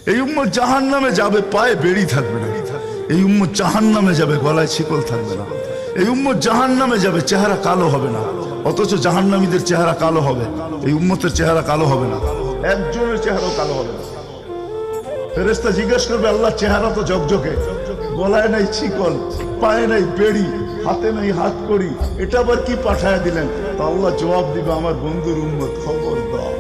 এই উম্মত জাহান্নামে যাবে, পায়ে বেড়ি থাকবে না। এই উম্মত জাহান্নামে যাবে, গলায় শিকল থাকবে না। এই উম্মত জাহান্নামে যাবে, চেহারা কালো হবে না। অথচ জাহান্নামীদের চেহারা কালো হবে, এই উম্মতের চেহারা কালো হবে না। একজনের চেহারাও কালো হবে না। ফেরেশতা জিজ্ঞেস করবে, আল্লাহ চেহারা তো ঝকঝকে, গলায় নাই শিকল, পায়ে নাই বেড়ি, হাতে নাই হাত করি, এটা আবার কি পাঠায় দিলেন? তো আল্লাহ জবাব দিবে, আমার বন্ধুর উম্মত, খবর দাও।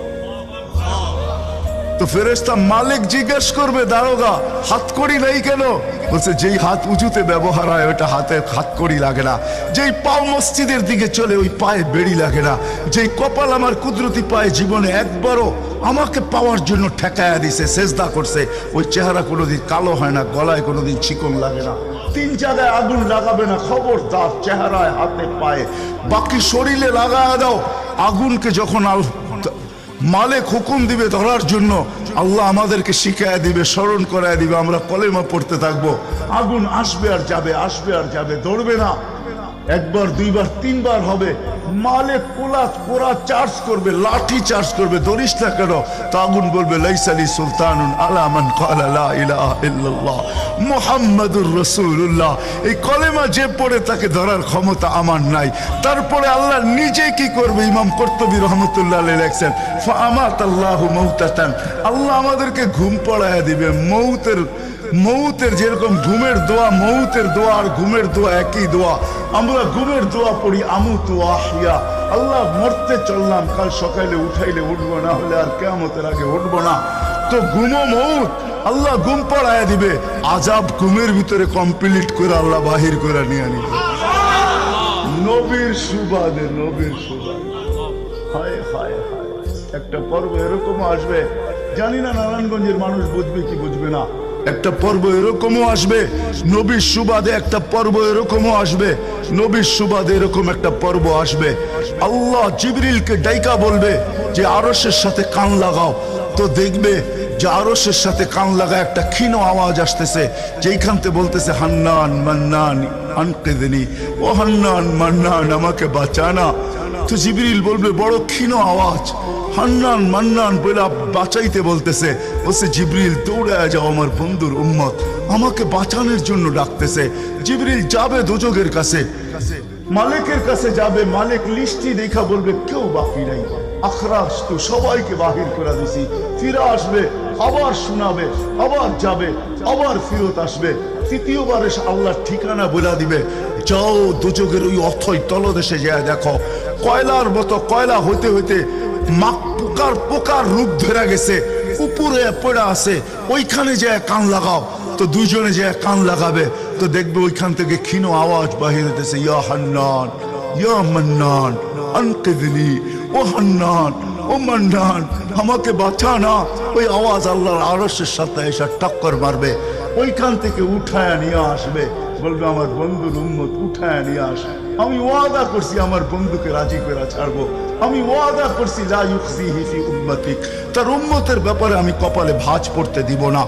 তো ফেরেশতা মালিক জিজ্ঞেস করবে, দারোগা হাত কড়ি নাই কেন? বলছে, যেই হাত উঁচুতে ব্যবহার হয় ওটা হাতে হাত কড়ি লাগে না। যেই পাও মসজিদের দিকে চলে ওই পায়ে বেড়ি লাগে না। যেই কপাল আমার কুদরতি পায়ে জীবনে একবারও আমাকে পাওয়ার জন্য ঠেকায়া দিছে, সেজদা করছে, ওই চেহারা কোনোদিন কালো হয় না, গলায় কোনোদিন চিকন লাগে না। 3 জায়গায় আগুন লাগাবে না, খবরদার। চেহারায়, হাতে, পায়ে, বাকি শরীরে লাগায়া দাও। আগুনকে যখন মালিক হুকুম দিবে ধরার জন্য, আল্লাহ আমাদেরকে শিখায় দিবে, স্মরণ করায় দিবে, আমরা কলেমা পড়তে থাকবো। আগুন আসবে আর যাবে, আসবে আর যাবে, ধরবে না। একবার, দুইবার, 3বার হবে। মালিক পোড়া চার্জ করবে, লাঠি চার্জ করবে, ধরিস না কেন? তো আগুন বলবে, লাইসালি সুলতানুন আলা মান ক্বালা লা ইলাহা ইল্লাল্লাহ মুহাম্মাদুর রাসূলুল্লাহ। এই কলেমা যে পড়ে তাকে ধরার ক্ষমতা আমার নাই। তারপরে আল্লাহ নিজে কি করবে? ইমাম কুরতুবী রাহমাতুল্লাহ আলাইহি লেখছেন, ফাআমাতাল্লাহু মাউতাতান, আল্লাহ আমাদেরকে ঘুম পড়ায়া দিবে। মৌতের যেরকম ঘুমের দোয়া, মৌতের দোয়া আর ঘুমের দোয়া একই দোয়া। আমরা ঘুমের দোয়া পড়ি, আমুতু আহিয়া, আল্লাহ মরতে চললাম, কাল সকালে উঠাইলে উঠবো, না হলে আর কিয়ামতের আগে উঠবো না। তো ঘুমো মৌত, আল্লাহ ঘুম পড়ায়া দিবে। আজাব ঘুমের ভিতরে কমপ্লিট করে আল্লাহ বাহির করে নিয়ে নিবে। নবীর সুবাদে, নবীর সুবাদে। হায় হায় হায়, একটা পর্ব এরকমও আসবে, জানি না নারায়ণগঞ্জের মানুষ বুঝবে কি বুঝবে না। একটা পর্ব এরকমও আসবে, নবীর সুবাদে একটা পর্ব এরকমও আসবে, নবীর সুবাদে এরকম একটা পর্ব আসবে। আল্লাহ জিবরিলকে ডাইকা বলবে যে আরশের সাথে কান লাগাও। তো দেখবে যে আরশের সাথে কান লাগা একটা ক্ষীণ আওয়াজ আসতেছে, যেইখানতে বলতেছে, হান্নান মান্নান আনকিদনি, ও হান্নান মান্নান আমাকে বাঁচানা। তো জিবরিল বলবে, বড় ক্ষীণ আওয়াজ, হান্নান মান্নান বলে বাঁচাইতে বলতেছে। বলছে, জিবরিল দৌড়ায় যাও, আমার বন্ধুর উম্মত আমাকে বাঁচানোর জন্য ডাকতেছে। জিবরিল যাবে দোজখের কাছে, মালিকের কাছে যাবে। মালিক লিস্টি দেখা বলবে, কেউ বাকি নাই, আখরাস তো সবাইকে বাহির করে দিছি। ফিরে আসবে, আবার শোনাবে, আবার যাবে, আবার ফিরত আসবে। তৃতীয়বার এসে আল্লাহর ঠিকানা বলে দিবে, যাও দোজখের ওই অথই তলদেশে যায় দেখো, কয়লার মতো কয়লা হইতে হইতে পোকার রূপ ধরে গেছে, উপরে পড়ে আছে, ওইখানে যে কান লাগাও। তো দুইজনে যে কান লাগাবে, তো দেখবে ওইখান থেকে ক্ষীণ আওয়াজ বাহির হইতেছে, ইয়া হান্নান ইয়া মান্নান আনকিদনি, ও হান্নান ও মান্নান আমাকে বাঁচা না। ওই আওয়াজ আল্লাহর আরশের সাথে এসে টক্কর মারবে, ওইখান থেকে উঠায় নিয়ে আসবে। বলবে, আমার বন্ধুর উম্মত উঠায় নিয়ে আস, আমি ওয়াদা করছি আমার বন্ধুকে রাজি করে ছাড়বো। আমি ওয়াদা করছি লা ইউখজিহি ফি উম্মতিক, তার উম্মতের ব্যাপারে আমি কপালে ভাঁজ পড়তে দিব না।